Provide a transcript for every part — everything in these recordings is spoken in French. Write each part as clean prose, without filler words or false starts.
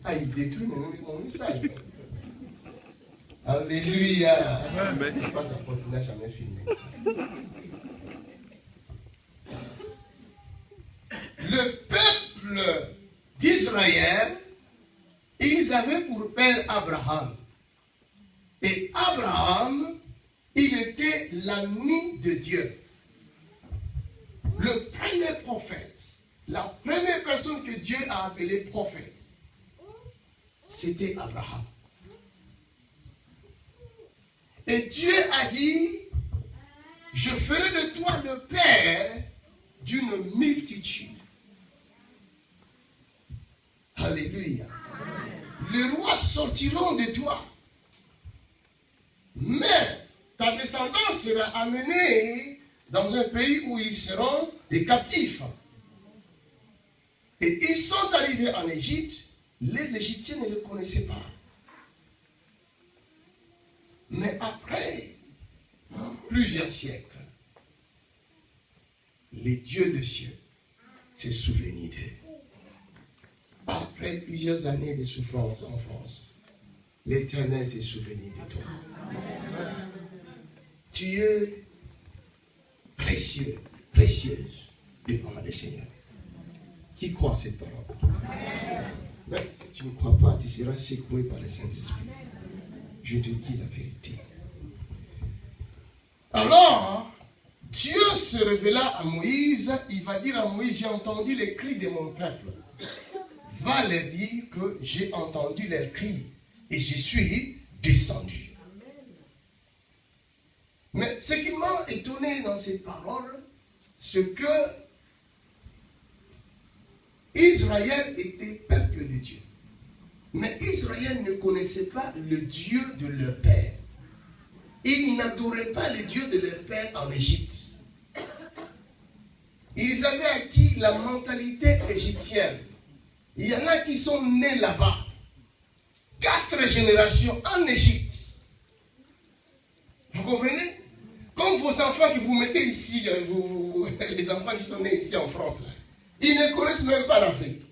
Ah, il détruit mon message. Alléluia. C'est pas sa faute, il n'a jamais filmé ça. Le peuple d'Israël, ils avaient pour père Abraham. Et Abraham, il était l'ami de Dieu. Le premier prophète, la première personne que Dieu a appelée prophète, c'était Abraham. Et Dieu a dit, je ferai de toi le père d'une multitude. Alléluia. Les rois sortiront de toi. Mais ta descendance sera amenée dans un pays où ils seront des captifs. Et ils sont arrivés en Égypte. Les Égyptiens ne le connaissaient pas. Mais après plusieurs siècles, les dieux des cieux s'est souvenu d'eux. Après plusieurs années de souffrance en France, l'Éternel s'est souvenu de toi. Tu es précieux, précieuse devant le Seigneur. Qui croit à cette parole? Mais si tu ne crois pas, tu seras secoué par le Saint-Esprit. Je te dis la vérité. Alors, Dieu se révéla à Moïse. Il va dire à Moïse, j'ai entendu les cris de mon peuple. Va leur dire que j'ai entendu leurs cris et je suis descendu. Mais ce qui m'a étonné dans cette parole, c'est que Israël était peuple de Dieu. Mais Israël ne connaissait pas le Dieu de leur père. Ils n'adoraient pas le Dieu de leur père en Égypte. Ils avaient acquis la mentalité égyptienne. Il y en a qui sont nés là-bas. 4 générations en Égypte. Vous comprenez? Comme vos enfants que vous mettez ici, les enfants qui sont nés ici en France, là, ils ne connaissent même pas l'Afrique.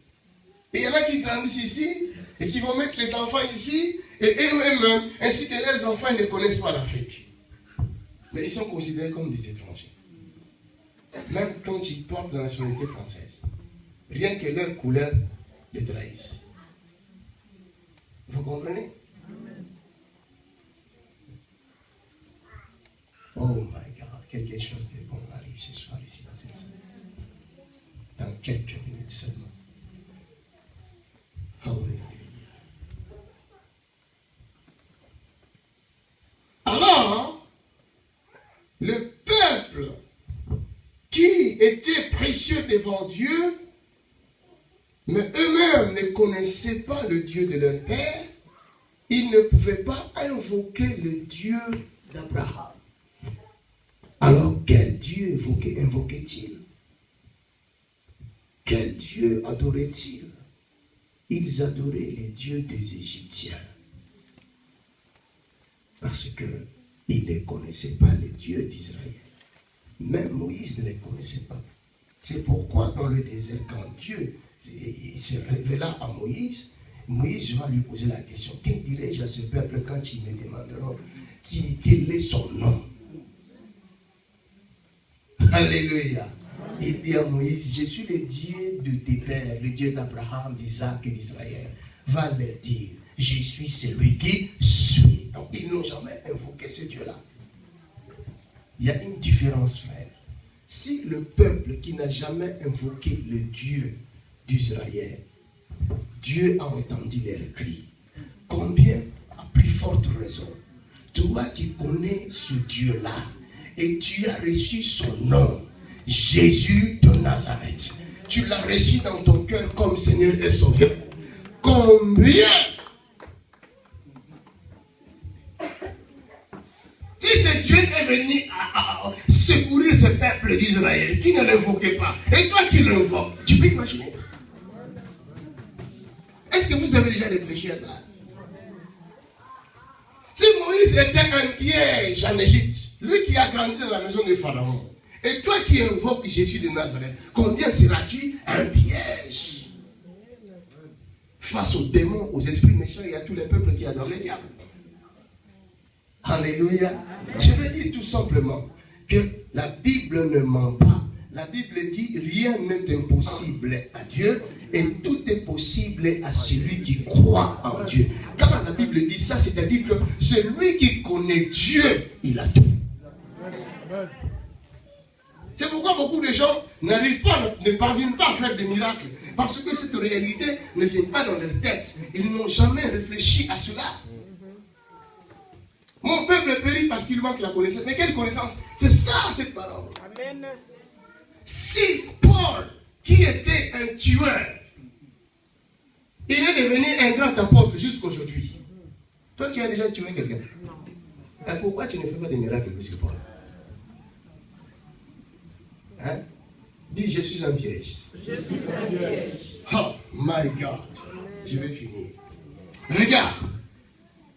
Et il y en a qui grandissent ici et qui vont mettre les enfants ici et eux-mêmes, ainsi que leurs enfants, ne connaissent pas l'Afrique. Mais ils sont considérés comme des étrangers. Même quand ils portent la nationalité française. Rien que leur couleur les trahisse. Vous comprenez? Oh my God, quelque chose de bon arrive ce soir ici dans cette salle. Dans quelques minutes seulement. Alléluia. Alors, le peuple qui était précieux devant Dieu, mais eux-mêmes ne connaissaient pas le Dieu de leur père, ils ne pouvaient pas invoquer le Dieu d'Abraham. Alors, quel Dieu invoquait-il? Quel Dieu adorait-il? Ils adoraient les dieux des Égyptiens. Parce qu'ils ne connaissaient pas les dieux d'Israël. Même Moïse ne les connaissait pas. C'est pourquoi dans le désert, quand Dieu se révéla à Moïse, Moïse va lui poser la question, que dirais-je à ce peuple quand ils me demanderont quel est son nom? Alléluia. Il dit à Moïse, je suis le Dieu de tes pères, le Dieu d'Abraham, d'Isaac et d'Israël. Va leur dire, je suis celui qui suis. Donc ils n'ont jamais invoqué ce Dieu-là. Il y a une différence, frère. Si le peuple qui n'a jamais invoqué le Dieu d'Israël, Dieu a entendu leurs cris, combien, à plus forte raison, toi qui connais ce Dieu-là, et tu as reçu son nom, Jésus de Nazareth, tu l'as reçu dans ton cœur comme Seigneur et Sauveur, combien? Si ce Dieu est venu à secourir ce peuple d'Israël qui ne l'invoquait pas, et toi qui l'invoques, tu peux imaginer? Est-ce que vous avez déjà réfléchi à ça? Si Moïse était un piège en Égypte, lui qui a grandi dans la maison de Pharaon, et toi qui invoques Jésus de Nazareth, combien seras-tu un piège? face aux démons, aux esprits méchants et à tous les peuples qui adorent les diables. Alléluia. Je veux dire tout simplement que la Bible ne ment pas. La Bible dit rien n'est impossible à Dieu et tout est possible à celui qui croit en Dieu. Quand la Bible dit ça, c'est-à-dire que celui qui connaît Dieu, il a tout. C'est pourquoi beaucoup de gens n'arrivent pas, ne parviennent pas à faire des miracles. Parce que cette réalité ne vient pas dans leur tête. Ils n'ont jamais réfléchi à cela. Mon peuple périt parce qu'il manque la connaissance. Mais quelle connaissance? C'est ça, cette parole. Amen. Si Paul, qui était un tueur, il est devenu un grand apôtre jusqu'aujourd'hui. Toi, tu as déjà tué quelqu'un? Non. Pourquoi tu ne fais pas des miracles plus que Paul? Hein? Dis, je suis un piège. Je suis un piège. Oh my God. Je vais finir. Regarde.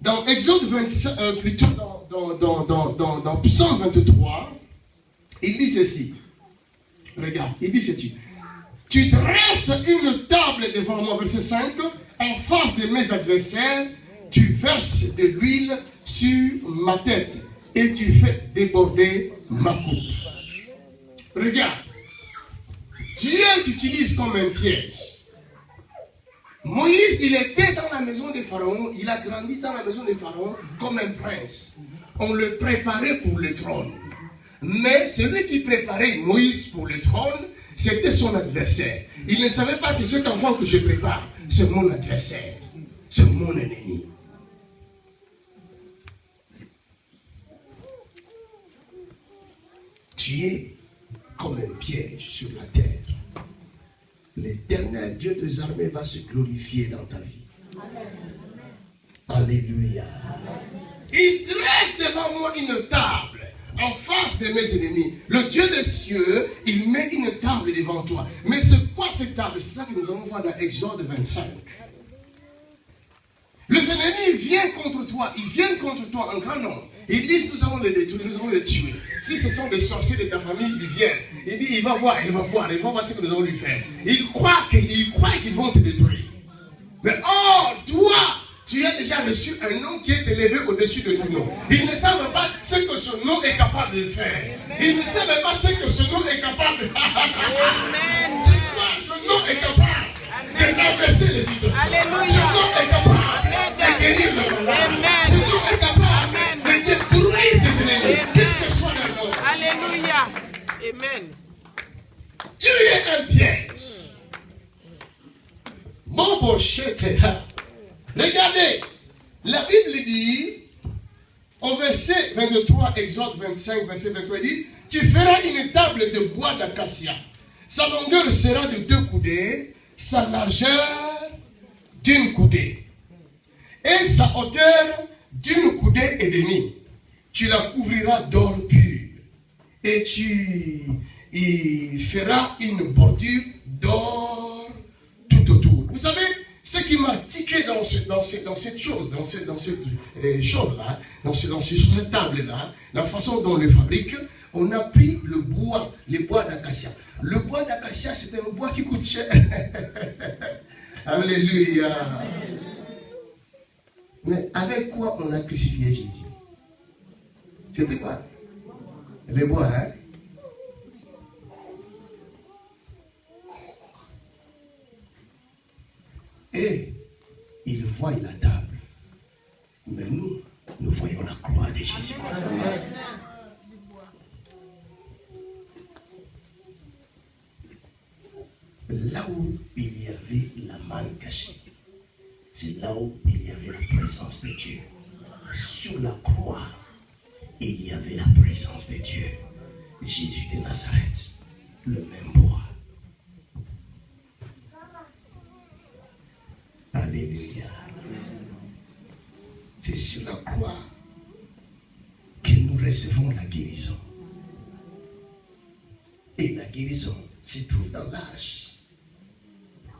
Dans Exode 25, plutôt dans Psaume 23, il dit ceci. Regarde, il dit ceci. Tu dresses une table devant moi, verset 5, en face de mes adversaires, tu verses de l'huile sur ma tête et tu fais déborder ma coupe. Regarde, Dieu t'utilise comme un piège. Moïse, il était dans la maison de Pharaon, il a grandi dans la maison de Pharaon comme un prince. On le préparait pour le trône. Mais celui qui préparait Moïse pour le trône, c'était son adversaire. Il ne savait pas que cet enfant que je prépare, c'est mon adversaire, c'est mon ennemi. Tu es comme un piège sur la terre. L'Éternel Dieu des armées va se glorifier dans ta vie. Amen. Alléluia. Il dresse devant moi une table en face de mes ennemis. Le Dieu des cieux, il met une table devant toi. Mais c'est quoi cette table? C'est ça que nous allons voir dans Exode 25. Les ennemis viennent contre toi. Ils viennent contre toi en grand nombre. Ils disent, nous allons les détruire, nous allons les tuer. Si ce sont des sorciers de ta famille, ils viennent. Il dit, il va voir ce que nous allons lui faire. Ils croient qu'ils vont te détruire. Mais toi, tu as déjà reçu un nom qui est élevé au-dessus de tout nom. Ils ne savent pas ce que ce nom est capable de faire. Ils ne savent pas ce que ce nom est capable de faire. Ce nom est capable de renverser les situations. Ce nom est capable de guérir le malade. Ce nom est capable de détruire tes ennemis, quel que soit leur nom. Alléluia. Amen. Tu es un piège. Mon bochet est là. Regardez, la Bible dit, au verset 23, Exode 25, verset 23, il dit, tu feras une table de bois d'acacia. Sa longueur sera de 2 coudées, sa largeur d'une coudée, et sa hauteur d'une coudée et demie. Tu la couvriras d'or pur, et tu y feras une bordure d'or tout autour. Vous savez, ce qui m'a tiqué dans cette chose, dans cette chose-là, dans cette table-là, la façon dont on le fabrique, on a pris le bois d'acacia. Le bois d'acacia, c'est un bois qui coûte cher. Alléluia. Mais avec quoi on a crucifié Jésus? C'était quoi? Le bois, hein? Et ils voient la table. Mais nous voyons la croix de Jésus. Là où il y avait la manne cachée, c'est là où il y avait la présence de Dieu. Sur la croix, il y avait la présence de Dieu. Jésus de Nazareth, le même bois. Alléluia. C'est sur la croix que nous recevons la guérison. Et la guérison se trouve dans l'arche.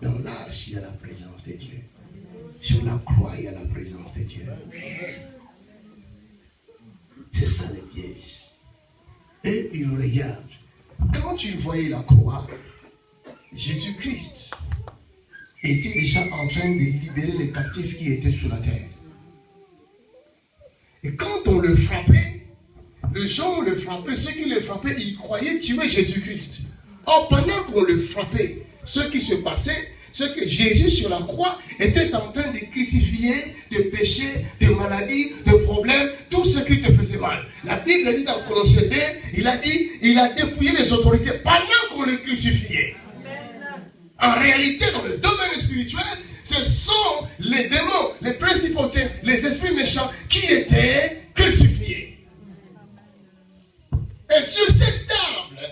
Dans l'arche, il y a la présence de Dieu. Sur la croix, il y a la présence de Dieu. C'est ça le piège. Et il regarde. Quand tu voyais la croix, Jésus-Christ, était déjà en train de libérer les captifs qui étaient sur la terre. Et quand on le frappait, les gens le frappaient, ceux qui le frappaient, ils croyaient tuer Jésus-Christ. Or, pendant qu'on le frappait, ce qui se passait, c'est que Jésus sur la croix était en train de crucifier des péchés, des maladies, des problèmes, tout ce qui te faisait mal. La Bible dit dans Colossiens 2, il a dépouillé les autorités pendant qu'on le crucifiait. En réalité, dans le domaine spirituel, ce sont les démons, les principautés, les esprits méchants qui étaient crucifiés. Et sur cette table,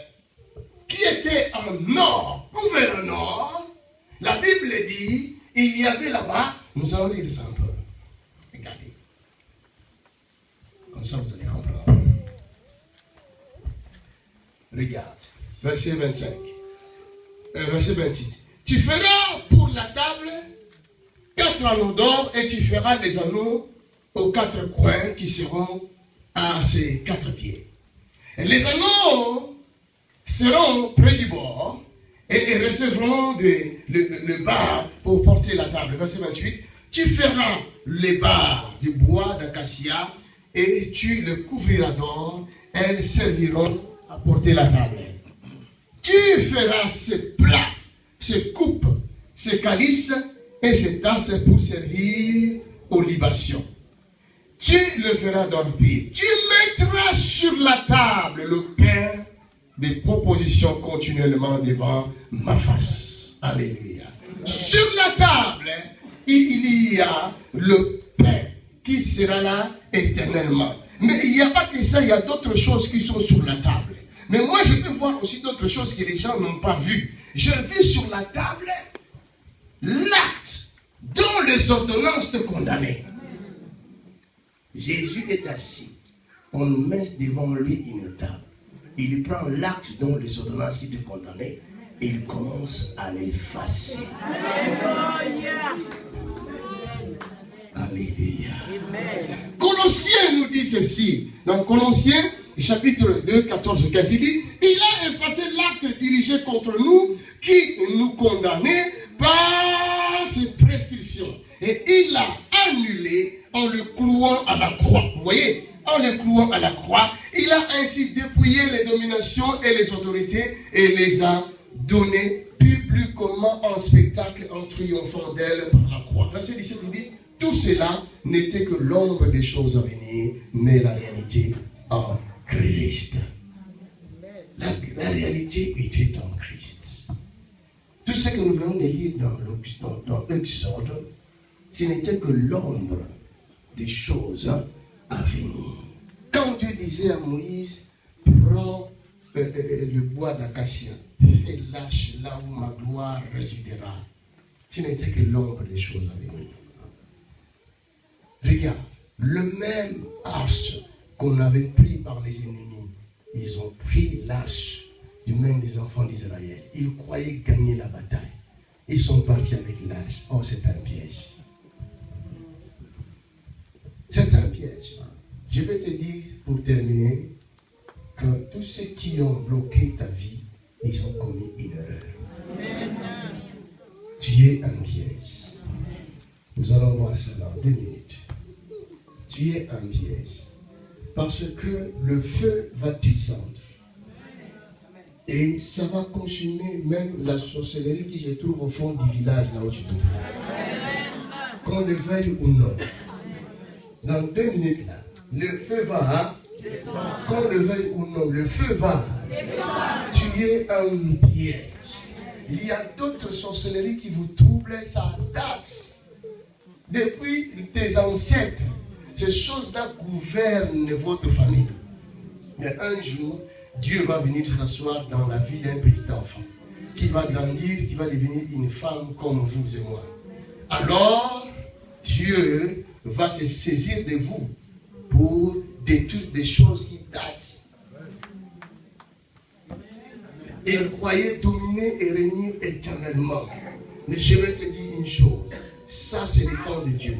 qui était en or, couvert en or, la Bible dit, il y avait là-bas, nous allons lire ça un peu. Regardez. Comme ça, vous allez comprendre. Regarde, verset 25. Verset 26. Tu feras pour la table 4 anneaux d'or et tu feras les anneaux aux 4 coins qui seront à ces 4 pieds. Et les anneaux seront près du bord et recevront le bas pour porter la table. Verset 28. Tu feras les barres du bois d'acacia et tu le couvriras d'or. Elles serviront à porter la table. Tu feras ces plats, ces coupes, ces calices et ces tasses pour servir aux libations. Tu le feras dormir. Tu mettras sur la table le pain des propositions continuellement devant ma face. Alléluia. Sur la table, il y a le pain qui sera là éternellement. Mais il n'y a pas que ça, il y a d'autres choses qui sont sur la table. Mais moi, je peux voir aussi d'autres choses que les gens n'ont pas vues. J'ai vu sur la table l'acte dont les ordonnances te condamnaient. Jésus est assis. On met devant lui une table. Il prend l'acte dont les ordonnances qui te condamnaient et il commence à l'effacer. Alléluia. Colossiens nous dit ceci. Dans Colossiens, chapitre 2, 14, 15, il dit, il a effacé l'acte dirigé contre nous qui nous condamnait par ses prescriptions. Et il l'a annulé en le clouant à la croix. Vous voyez, en le clouant à la croix, il a ainsi dépouillé les dominations et les autorités et les a données publiquement en spectacle en triomphant d'elles par la croix. Verset 17, il dit, tout cela n'était que l'ombre des choses à venir, mais la réalité en Christ. La réalité était en Christ. Tout ce que nous venons de lire dans Exode, ce n'était que l'ombre des choses à venir. Quand Dieu disait à Moïse, prends le bois d'acacia et lâche là où ma gloire résidera, ce n'était que l'ombre des choses à venir. Regarde, le même arche qu'on avait pris par les ennemis, ils ont pris l'arche du même des enfants d'Israël. Ils croyaient gagner la bataille. Ils sont partis avec l'arche. Oh, c'est un piège. C'est un piège. Je vais te dire, pour terminer, que tous ceux qui ont bloqué ta vie, ils ont commis une erreur. Tu es un piège. Nous allons voir ça dans 2 minutes. Tu es un piège. Parce que le feu va descendre. Et ça va consumer même la sorcellerie qui se trouve au fond du village là où tu te trouves. Qu'on le veuille ou non. Dans 2 minutes là, le feu va descendre. Qu'on le veuille ou non, le feu va descendre. Tu es un piège. Il y a d'autres sorcelleries qui vous troublent, ça date. Depuis tes ancêtres, ces choses-là gouvernent votre famille. Mais un jour, Dieu va venir s'asseoir dans la vie d'un petit enfant qui va grandir, qui va devenir une femme comme vous et moi. Alors, Dieu va se saisir de vous pour détruire des choses qui datent. Il croyait dominer et régner éternellement. Mais je vais te dire une chose. Ça, c'est le temps de Dieu.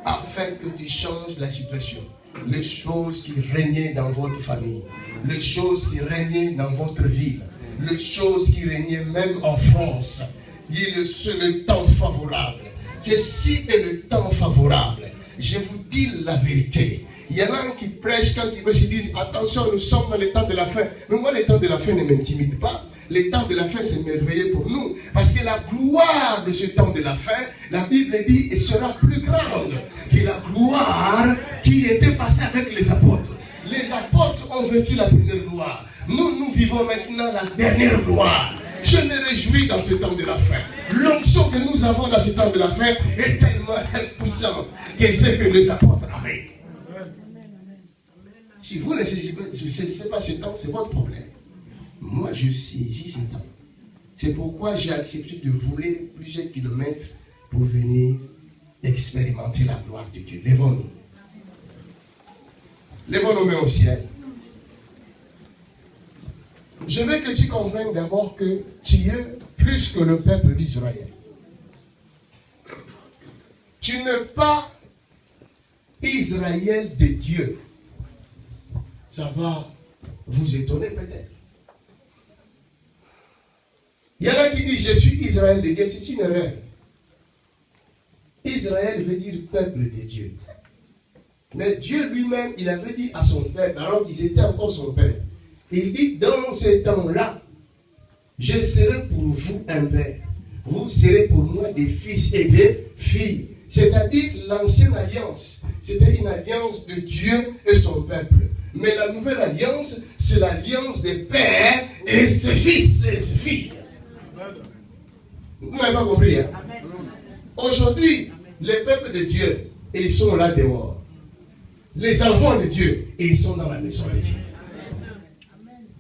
Afin que tu changes la situation. Les choses qui régnaient dans votre famille. Les choses qui régnaient dans votre ville. Les choses qui régnaient même en France. c'est le temps favorable. Ceci est le temps favorable. Je vous dis la vérité. Il y en a qui prêchent quand ils disent attention, nous sommes dans le temps de la fin. Mais moi, le temps de la fin ne m'intimide pas. Le temps de la fin, c'est merveilleux pour nous. Parce que la gloire de ce temps de la fin, la Bible dit, elle sera plus grande que la gloire qui était passée avec les apôtres. Les apôtres ont vécu la première gloire. Nous vivons maintenant la dernière gloire. Je me réjouis dans ce temps de la fin. L'onction que nous avons dans ce temps de la fin est tellement puissante que c'est que les apôtres avaient. Si vous ne saisissez pas ce temps, c'est votre problème. Moi, je saisis ce temps. C'est pourquoi j'ai accepté de rouler plusieurs kilomètres pour venir expérimenter la gloire de Dieu. Lèvons-nous. Lèvons nos mains au ciel. Je veux que tu comprennes d'abord que tu es plus que le peuple d'Israël. Tu n'es pas Israël de Dieu. Ça va vous étonner peut-être. Il y en a qui disent, je suis Israël de Dieu. C'est une erreur. Israël veut dire peuple de Dieu. Mais Dieu lui-même, il avait dit à son peuple, alors qu'ils étaient encore son peuple, il dit, dans ce temps-là, je serai pour vous un père. Vous serez pour moi des fils et des filles. C'est-à-dire l'ancienne alliance. C'était une alliance de Dieu et son peuple. Mais la nouvelle alliance, c'est l'alliance des pères et ses fils et ses filles. Vous n'avez pas compris, hein? Aujourd'hui, les peuples de Dieu, ils sont là dehors. Les enfants de Dieu, ils sont dans la maison de Dieu.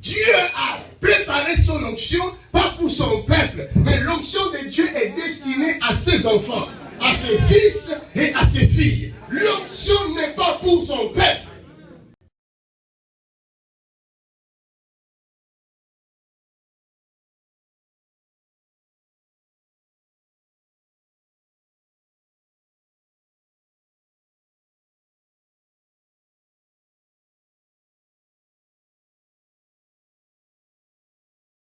Dieu a préparé son onction, pas pour son peuple, mais l'onction de Dieu est destinée à ses enfants, à ses fils et à ses filles.